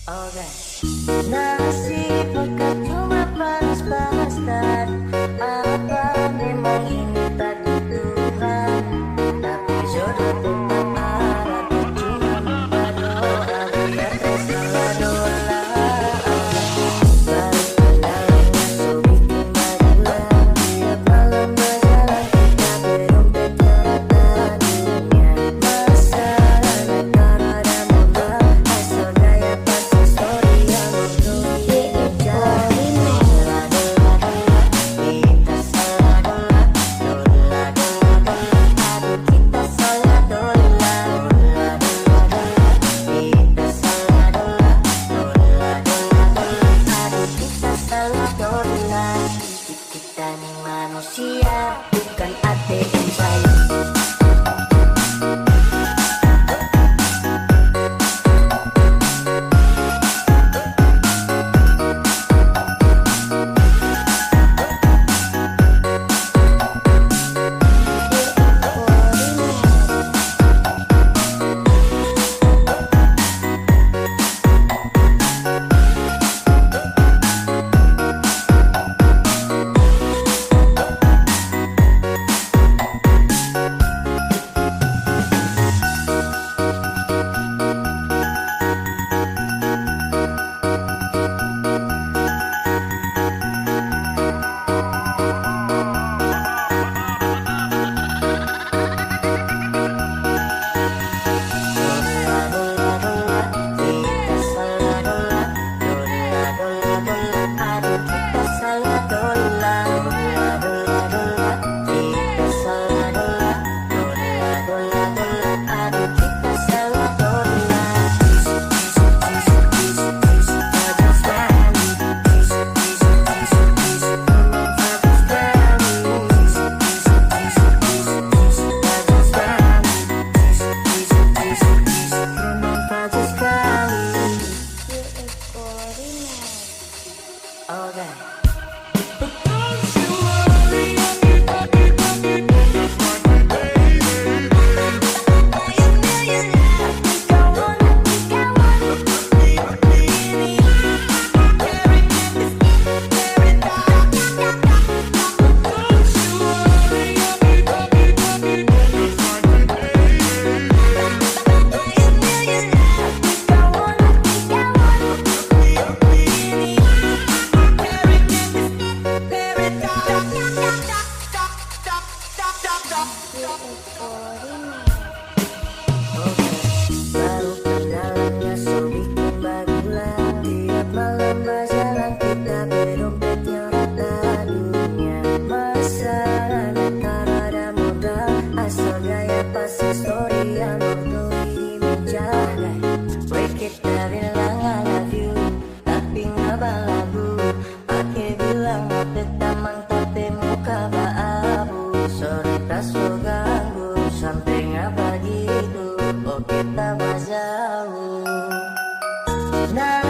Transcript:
Oke. Nasi pekat cuma panas-panas dan apa memang ini tadi Tuhan, tapi jodoh tetap ada, cuma minta doa biar tersalah doa. Baru kenalnya so bikin bagilah, tiap malam berjalan kita berompet merata dunia. Masalahnya kan ada modal, asal gaya pasti story yang berdua jadi dola dola dola, kita salah dola dola dola dola, aduh kita salah dola dola dola dola, kita salah dola dola dola dola, aduh kita salah dola. Kita nih manusia bukan ATM saya. Baru kenalannya so bikin bagilah, tiap malam berjalan kita berompetnya rata dunia. Masalahnya kan ada modal, asal gaya pasti story yang berduri di meja. Weh kita bilang I love you, tapi nggak balagu. Ake bilang mau tetamang tapi muka baabu. Sorry tak so ganggu, sampai nggak begitu. Oh kita jauh. Nah